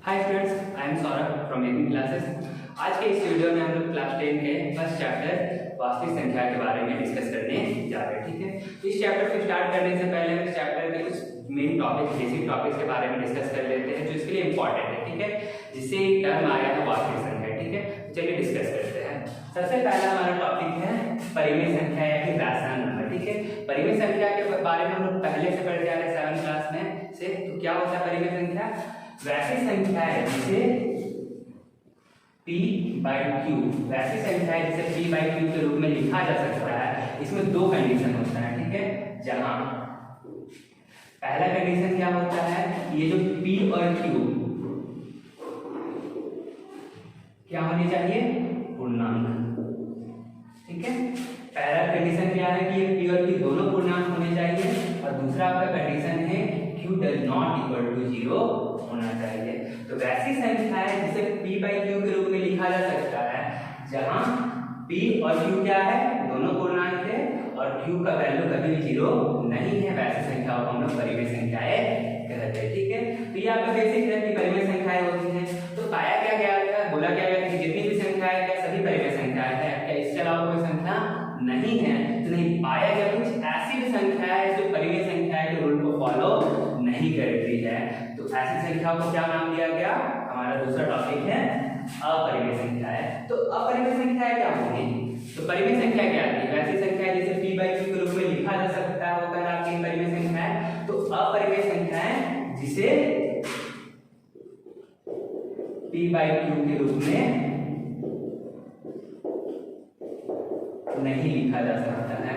Hi friends, I am Saurabh from making classes. आज के इस वीडियो में हम लोग क्लास 10 के फर्स्ट चैप्टर वास्तविक संख्या के बारे में डिस्कस करने जा रहे हैं। ठीक है, तो इस चैप्टर को स्टार्ट करने से पहले हम इस चैप्टर के कुछ मेन टॉपिक, बेसिक टॉपिक्स के बारे में डिस्कस कर लेते हैं जो इसके लिए इंपॉर्टेंट है। ठीक है, जिससे एक टर्म आया है वास्तविक संख्या। ठीक है, तो चलिए डिस्कस करते हैं। सबसे पहला हमारा टॉपिक है परिमेय संख्या या फिर रैशनल नंबर। ठीक है, परिमेय संख्या के बारे में हम लोग पहले से पढ़ते आ रहे हैं 7th क्लास में से। तो क्या होता है परिमेय संख्या? वैसी संख्या है जिसे p/q, वैसी संख्या है जिसे p/q के रूप में लिखा जा सकता है। इसमें दो कंडीशन होता है। ठीक है, जहां पहला कंडीशन क्या होता है, ये जो p और q क्या होनी चाहिए? पूर्णांक। ठीक है, पहला कंडीशन क्या है कि ये p और q दोनों पूर्णांक होने चाहिए, और दूसरा आपका कंडीशन है q does not equal to 0 होना चाहिए। तो वैसी संख्या है जिसे p/q के रूप में लिखा जा सकता है जहां p और q क्या है? दोनों पूर्णांक है, और q का वैल्यू कभी भी 0 नहीं है। वैसी संख्याओं को हम लोग परिमेय संख्याएं कहते हैं। ठीक है, तो ये आपका बेसिक है कि परिमेय संख्याएं होती हैं। तो पाया क्या गया था, बोला क्या गया कि जितनी भी संख्याएं क्या सभी परिमेय संख्याएं हैं, क्या इसके अलावा कोई संख्या नहीं है? तो नहीं पाया गया कुछ ऐसी भी संख्या है जो परिमेय संख्याएं के रूल को फॉलो नहीं करती है। तो ऐसी संख्याओं को क्या नाम दिया गया? हमारा दूसरा टॉपिक है अपरिमेय संख्याएं। तो अपरिमेय संख्याएं क्या होंगी? तो परिमेय संख्या क्या है? वैसी संख्या जिसे p/q के रूप में लिखा जा सकता है वो कहलाती है परिमेय संख्याएं। तो अपरिमेय संख्याएं जिसे p/q के रूप में नहीं लिखा जा सकता है।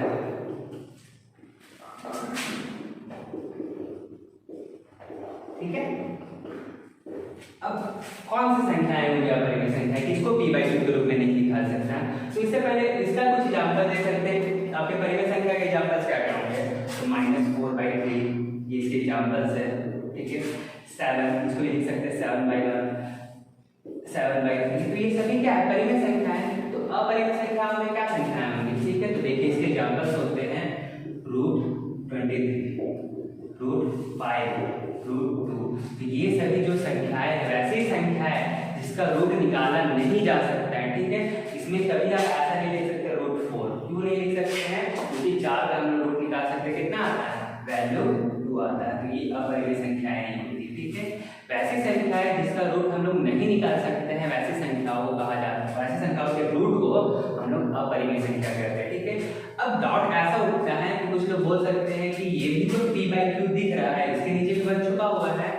ठीक है, अब कौन सी संख्याएं होंगी अपरिमेय संख्या, किसको p/q के रूप में नहीं लिखा जा सकता? तो इससे पहले इसका कुछ एग्जांपल दे सकते हैं। आपके परिमेय संख्या के एग्जांपल्स क्या क्या होंगे? तो -4/3 ये इसके एग्जांपल्स है। ठीक है, 7 इसको लिख सकते हैं 7/1, 7/3। तो ये सभी क्या है? परिमेय संख्या है। तो अपरिमेय संख्या में क्या संख्याएं होंगी? ठीक है, तो देखिए इसके एग्जांपल्स होते हैं √23, √5, √2। तो ये सभी जो संख्याएं है वैसी संख्या है जिसका रूट निकाला नहीं जा सकता है। ठीक है, इसमें कभी आप ऐसा नहीं लिख सकते √4। क्यों नहीं लिख सकते हैं? क्योंकि 4 का हम रूट निकाल सकते हैं, कितना आता है? वैल्यू 2 आता है। तो ये अपरिमेय संख्याएं नहीं होती। ठीक है, वैसी संख्या है जिसका रूट हम लोग नहीं निकाल सकते हैं, वैसी संख्याओं को कहा जाता है, वैसी संख्याओं के रूट को हम लोग अपरिमेय संख्या कहते हैं। ठीक है, अब डाउट ऐसा उठता है कि कुछ लोग बोल सकते हैं कि ये भी तो p/q दिख रहा है, इसके नीचे भी 1 छुपा हुआ है।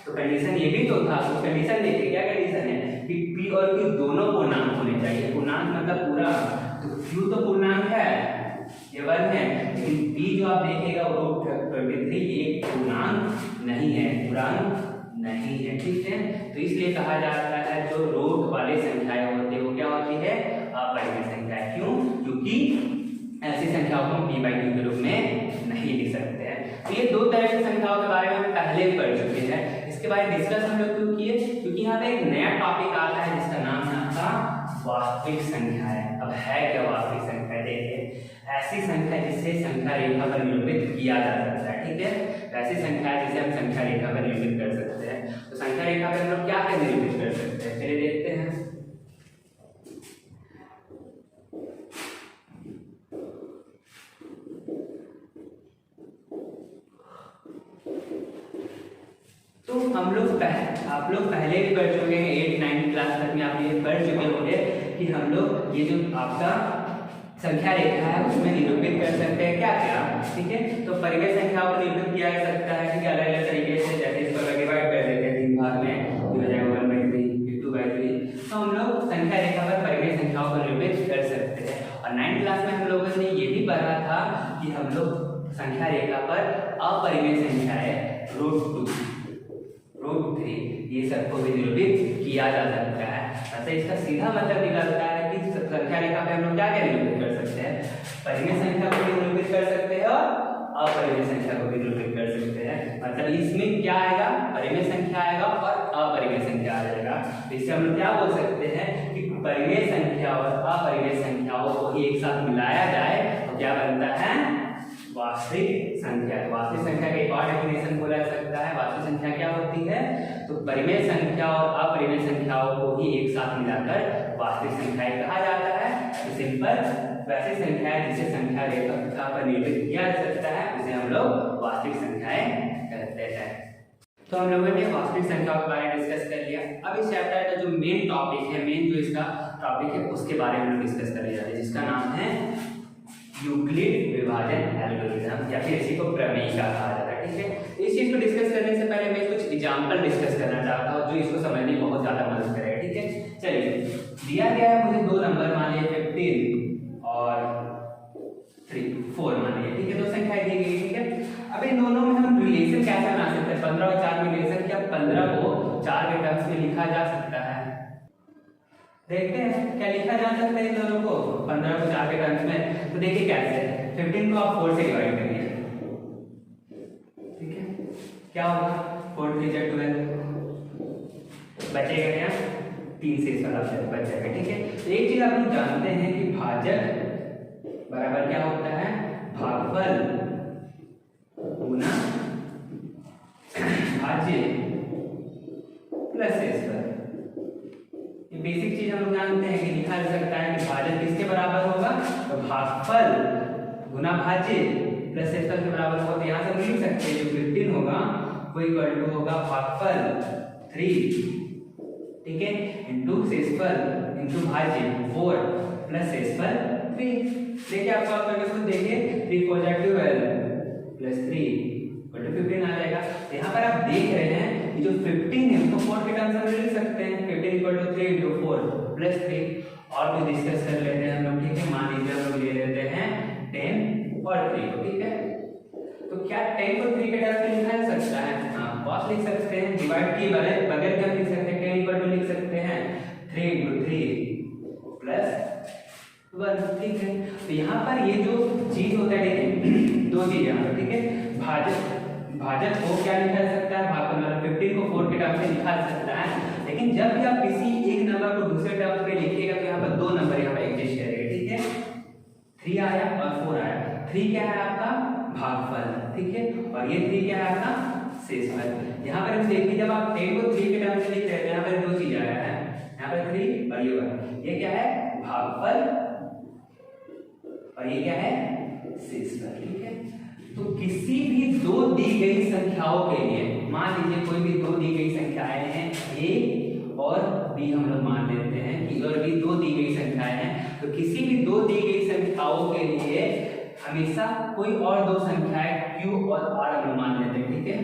तो कंडीशन ये भी तो था। तो कंडीशन देखिए क्या कंडीशन है कि p और q दोनों पूर्णांक होने चाहिए। पूर्णांक मतलब पूरा, तो q तो पूर्णांक है, ये 1 है, लेकिन p जो आप देखिएगा √23 एक पूर्णांक नहीं है, पूर्णांक नहीं है। ठीक है, तो इसलिए कहा जाता है जो रूट वाली संख्याएं होती है वो क्या होती है? अपरिमेय संख्या। क्यों? क्योंकि ऐसी संख्याओं को हम p/q के रूप में नहीं लिख सकते हैं। तो ये दो तरह की संख्याओं के बारे में हम पहले भी पढ़ चुके हैं। इसके बारे में डिस्कस हम लोग क्यों किए? क्योंकि यहाँ पे एक नया टॉपिक आता है जिसका नाम है आपका वास्तविक संख्या है। अब है क्या वास्तविक संख्या? देखिए ऐसी संख्या जिसे संख्या रेखा पर निरूपित किया जा सकता है। ठीक है, वैसी संख्या जिसे हम संख्या रेखा पर निरूपित कर सकते हैं। तो संख्या रेखा पर हम लोग क्या निरूपित कर सकते हैं? चलिए देखते हैं। तो हम लोग आप लोग पहले भी पढ़ चुके हैं, 8th 9th क्लास तक में आप ये पढ़ चुके होंगे कि हम लोग ये जो आपका संख्या रेखा है उसमें निरूपित कर सकते हैं क्या क्या। ठीक है, तो परिमेय संख्याओं को निरूपित किया जा सकता है कि अलग अलग तरीके से। जैसे इसको डिवाइड कर देते हैं 3 भाग में, हो जाएगा 1/3, 2/3। तो हम लोग संख्या रेखा पर परिमेय संख्याओं को निरूपित कर सकते हैं। और 9th क्लास में हम लोगों ने ये भी पढ़ा था कि हम लोग संख्या रेखा पर अपरिमेय संख्याएं √2, √3 ये सबको भी निरूपित किया जा सकता है। अतः इसका सीधा मतलब निकलता है कि संख्या रेखा पे हम लोग क्या क्या निरूपित कर सकते हैं? परिमेय संख्या को भी निरूपित कर सकते हैं और अपरिमेय संख्या को भी निरूपित कर सकते हैं। मतलब इसमें क्या आएगा? परिमेय संख्या आएगा और अपरिमेय संख्या आ जाएगा। तो इससे हम लोग क्या बोल सकते हैं कि परिमेय संख्या और अपरिमेय संख्याओं को ही एक साथ मिलाया जाए तो क्या बनता है? वास्तविक संख्या। वास्तविक संख्या का एक और डेफिनेशन बोला जा सकता है। वास्तविक संख्या क्या होती है? तो तो परिमेय संख्या और अपरिमेय संख्याओं को ही एक साथ मिलाकर वास्तविक संख्याएं कहा जाता है। तो सिंपल वैसी संख्याएं जिसे संख्या रेखा पर निर्मित किया जा सकता है उसे हम लोग वास्तविक संख्याएं कहते हैं। तो हम लोगों ने वास्तविक संख्याओं के बारे में डिस्कस कर लिया। अब इस चैप्टर का जो मेन टॉपिक है, मेन जो इसका टॉपिक है उसके बारे में हम लोग डिस्कस करने जा रहे हैं, जिसका नाम है यूक्लिड विभाजन एल्गोरिथम या फिर इसी को प्रमेयिका कहा जाता है। ठीक है, इस चीज को डिस्कस करने से पहले मैं कुछ एग्जांपल डिस्कस करना चाहता हूँ जो इसको समझने में बहुत ज्यादा मदद करेगा। ठीक है, चलिए दिया गया है मुझे दो नंबर, मान लीजिए 15 और 4 मान लीजिए। ठीक है, दो संख्याएं दी गई। ठीक है, अब इन दोनों में हम रिलेशन कैसे बना सकते हैं? 15 और 4 में रिलेशन, क्या 15 को 4 के टर्म्स में लिखा जा सकता है? देखते हैं क्या लिखा जा सकता है इन दोनों को, 15 को 4 के टर्म्स में। तो देखिए कैसे, 15 को आप 4 से डिवाइड करिए। ठीक है, क्या होगा? 4 3 जा 12, बचेगा क्या? 3 से इसका बच जाएगा। ठीक है, तो एक चीज आप लोग जानते हैं कि भाजक बराबर क्या होता है? भागफल गुना भाज्य प्लस शेषफल। ये बेसिक चीज हम लोग जानते हैं कि लिखा जा सकता है कि भाजक किसके बराबर होगा? तो भागफल गुना भाज्य प्लस शेषफल के बराबर होगा। तो यहाँ से हम लिख सकते हैं जो 15 होगा वो इक्वल टू होगा भागफल 3, ठीक है, इंटू शेषफल इंटू भाज्य 4 प्लस शेषफल 3। देखिए आप सॉल्व करके खुद देखिए, 3 4 जा 12 प्लस 3 इक्वल टू 15 आ जाएगा। तो यहाँ पर आप देख रहे हैं कि जो 15 है उसको 4 के टर्म्स में लिख सकते हैं। 15 इक्वल टू 3 इंटू 4 प्लस 3। और भी डिस्कस कर लेते हैं हम लोग। ठीक है, मान लीजिए हम लोग ले लेते हैं 10 और 3 को। ठीक है, तो क्या 10 को 3 के टर्म्स में लिखा जा सकता है? हाँ, कॉस लिख सकते हैं, डिवाइड किए बगैर क्या लिख सकते हैं? 10 इक्वल टू लिख सकते हैं 3 इंटू 3 प्लस 1। ठीक है, तो यहाँ पर ये जो चीज होता है, देखिए दो चीज यहाँ पर। ठीक है, भाजक को क्या लिखा जा सकता है? भागफल मतलब 15 को 4 के टर्म से लिखा जा सकता है। लेकिन जब भी आप किसी एक नंबर को दूसरे टर्म पे लिखिएगा तो यहाँ पर दो नंबर यहाँ पर एग्जिस्ट करेंगे। ठीक है, 3 आया और 4 आया। 3 क्या है आपका? भागफल। ठीक है, और ये 3 क्या है आपका? शेषफल। यहाँ पर देखिए जब आप 10 को 3 के टर्म से लिख रहे हैं यहाँ पर दो चीज आया है, यहाँ पर 3 और ये 1। ये क्या है? भागफल और ये क्या है? शेषफल। ठीक है, तो किसी भी दो दी गई संख्याओं के लिए, मान लीजिए कोई भी दो दी गई संख्याएं हैं A और B, हम लोग मान लेते हैं कि और भी दो दी गई संख्याएं हैं, तो किसी भी दो दी गई संख्याओं के लिए हमेशा कोई और दो संख्याएं Q और R हम लोग मान लेते हैं। ठीक है,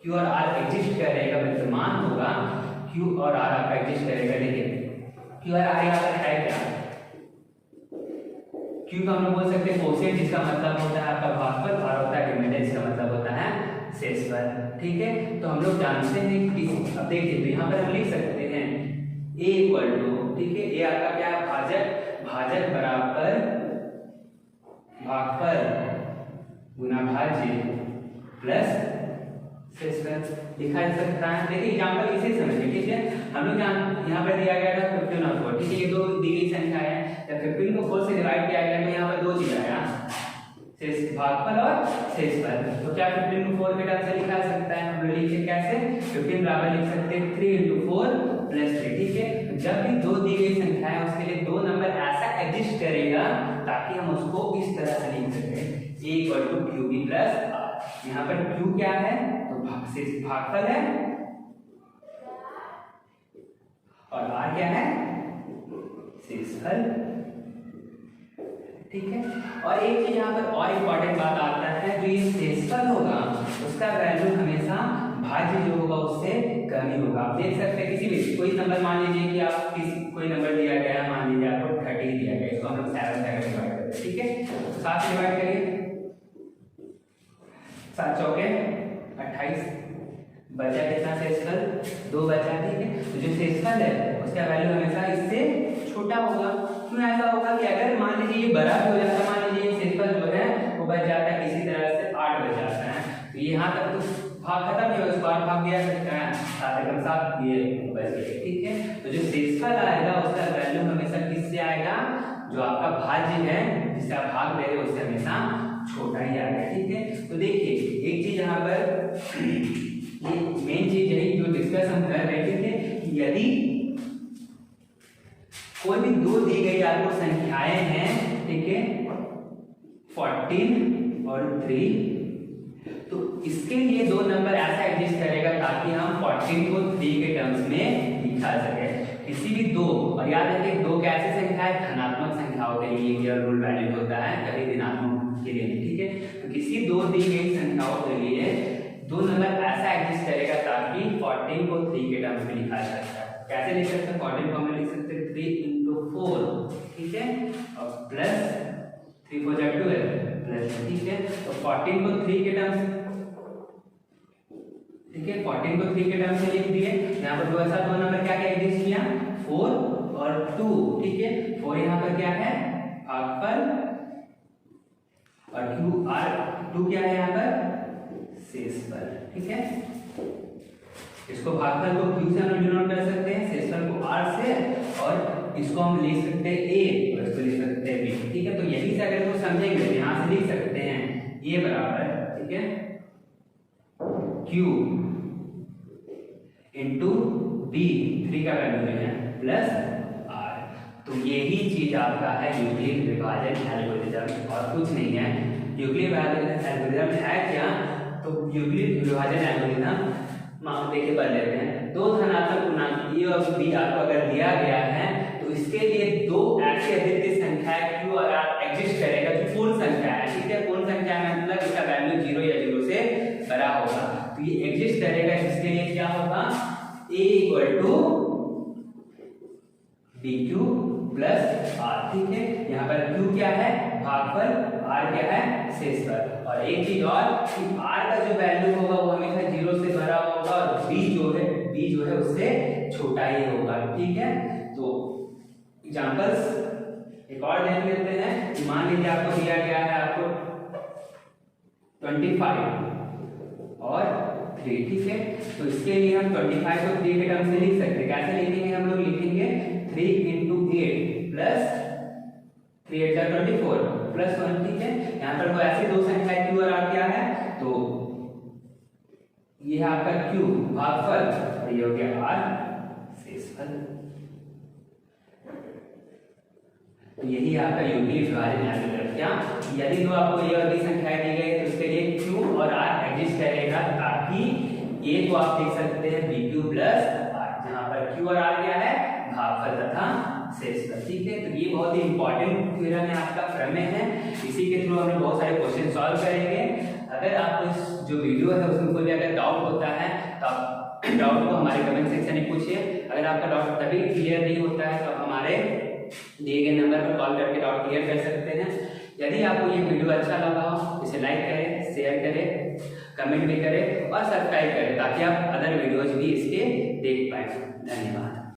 Q और R एग्जिस्ट करेगा, विद्यमान होगा, Q और R आपका एग्जिस्ट करेगा। देखिए Q और R यहाँ पर है क्या? Q का हम लोग बोल सकते हैं कोसेट, जिसका मतलब होता है आपका भागफल, और होता है डिविडेंड, जिसका मतलब होता है शेषफल। ठीक है, तो हम लोग जानते हैं कि अब देखिए तो यहाँ पर हम लिख सकते हैं A इक्वल टू, ठीक है, A आपका क्या है? भाजक बराबर भागफल गुना भाज्य प्लस शेषफल लिखा जा सकता है। देखिए एग्जांपल इसे समझिए। ठीक है, हम लोग यहाँ पर दिया गया था 15 और 4। ठीक है, ये दो दी गई संख्या है। जब 15 को 4 से डिवाइड किया गया तो यहाँ पर दो चीज आया, भागफल और शेषफल। तो क्या 15 को 4 के टर्म से लिखा जा सकता है? हम लोग लिखिए कैसे? 15 बराबर लिख सकते हैं 3 इंटू 4 प्लस 3। ठीक है, जब भी दो दी गई संख्या है उसके लिए दो नंबर ऐसा एग्जिस्ट करेगा ताकि हम उसको इस तरह से लिख सकें, A equal to QB plus R। यहाँ पर Q क्या है? तो भागफल है और R क्या है? शेषफल। ठीक है, और एक चीज यहाँ पर और इम्पोर्टेंट बात आता है, जो ये शेषफल होगा उसका वैल्यू हमेशा भाज्य जो होगा उससे कम ही होगा। आप देख सकते हैं किसी भी कोई नंबर, मान लीजिए कि आप कोई नंबर दिया गया है, मान लीजिए आपको 30 दिया गया, इसको हम लोग 7 से डिवाइड करते हैं। ठीक है, 7 से डिवाइड करिए, 7 चौके 28, बचा कितना? शेषफल 2 बचा। ठीक है, तो जो शेषफल है उसका वैल्यू हमेशा इससे छोटा होगा। क्यों ऐसा होगा कि अगर मान लीजिए ये बड़ा भी हो जाता है, मान लीजिए शेषफल जो है वो बच जाता है किसी तरह से 8 बच जाता है, तो यहाँ तक तो भाग खत्म नहीं होगा, उसको 8 भाग दिया सकता है, 7 एकम 7 ये बच गए। ठीक है, तो जो शेषफल आएगा उसका वैल्यू हमेशा किससे आएगा? जो आपका भाज्य है जिससे आप भाग दे रहे हो उससे हमेशा छोटा ही आएगा। ठीक है, तो देखिए एक चीज यहाँ पर ये मेन चीज यही जो डिस्कस हम कर रहे थे कि यदि कोई भी दो दी गई आपको संख्याएं हैं, ठीक है, 14 और 3, तो इसके लिए दो नंबर ऐसा एग्जिस्ट करेगा ताकि हम 14 को 3 के टर्म्स में लिखा सके। किसी भी दो, और याद रखिए दो कैसी संख्या है, धनात्मक संख्याओं के लिए ये रूल वैलिड होता है, कभी ऋणात्मक के लिए नहीं, ठीक है। तो किसी दो दी गई संख्याओं के लिए दो नंबर ऐसा एग्जिस्ट करेगा ताकि 14 को 3 के टर्म्स में लिखा जा सकता है। कैसे लिख सकते हैं? 14 को हम लिख सकते हैं 3 into 4, ठीक है, और प्लस 3 4 जा 12 प्लस, ठीक है। तो 14 को 3 के टर्म्स, ठीक है, 14 को 3 के टर्म्स में लिख दिए। यहाँ पर ऐसा दो नंबर क्या क्या एग्जिस्ट किया, 4 और 2, ठीक है। 4 यहाँ पर क्या है, भागफल, और 2 क्या है यहाँ पर, शेषफल, ठीक है। इसको भागफल को q से हम डिनोट कर सकते हैं, शेषफल को r से, और इसको हम लिख सकते हैं a और इसको लिख सकते हैं b, ठीक है। तो यही से अगर इसको समझेंगे तो यहाँ से लिख सकते हैं a बराबर, ठीक है, q इंटू b, 3 का वैल्यू है, प्लस r। तो यही चीज आपका है यूक्लिड विभाजन एल्गोरिथम, और कुछ नहीं है। यूक्लिड विभाजन एल्गोरिथम है क्या? तो यूक्लिड विभाजन एल्गोरिथम देखिए पढ़ लेते हैं। दो धनात्मक पूर्णांक ए और बी आपको अगर दिया गया है तो इसके लिए दो ऐसी अद्वितीय संख्याएं q और r एग्जिस्ट करेगा जो पूर्ण संख्या है, ठीक है। पूर्ण संख्या में मतलब इसका वैल्यू 0 या 0 से बड़ा होगा, तो ये एग्जिस्ट करेगा, जिसके लिए क्या होगा, a equal to dq plus r, ठीक है। यहाँ पर q क्या है, भागफल, r क्या है, शेषफल। और एक चीज और कि r का जो वैल्यू होगा वो हमेशा 0 से बड़ा होगा, और b जो है उससे छोटा ही होगा, ठीक है। तो एग्जांपल्स एक और देख लेते हैं। मान लीजिए आपको दिया गया है आपको 25 और 3, ठीक है। तो इसके लिए हम 25 को 3 के टर्म से लिख सकते हैं। कैसे लिखेंगे? हम लोग लिखेंगे 3 into 8 प्लस 3 8 जा 24 प्लस 1, ठीक है। यहाँ पर वो ऐसी दो संख्या q और r क्या है, तो ये आपका q भागफल और ये हो गया r शेषफल। तो यही आपका यूक्लिड विभाजन एल्गोरिथम। क्या? यदि दो आपको a और b संख्याएं दी गई तो इसके लिए q और r एग्जिस्ट करेगा ताकि a को आप देख सकते हैं bq प्लस r, जहां पर q और r क्या है, भागफल तथा शेषफल, ठीक है। तो ये बहुत ही इंपॉर्टेंट थ्योरम है, आपका प्रमेय है। इसी के थ्रू हम बहुत सारे क्वेश्चन सॉल्व करेंगे। अगर आपको इस जो वीडियो है उसमें कोई भी अगर डाउट होता है तो आप डाउट को हमारे कमेंट सेक्शन में पूछिए। अगर आपका डाउट तभी क्लियर नहीं होता है तो हमारे दिए गए नंबर पर कॉल करके डाउट क्लियर कर सकते हैं। यदि आपको ये वीडियो अच्छा लगा हो इसे लाइक करें, शेयर करें, कमेंट भी करें और सब्सक्राइब करें ताकि आप अदर वीडियोज भी इसके देख पाएं। धन्यवाद।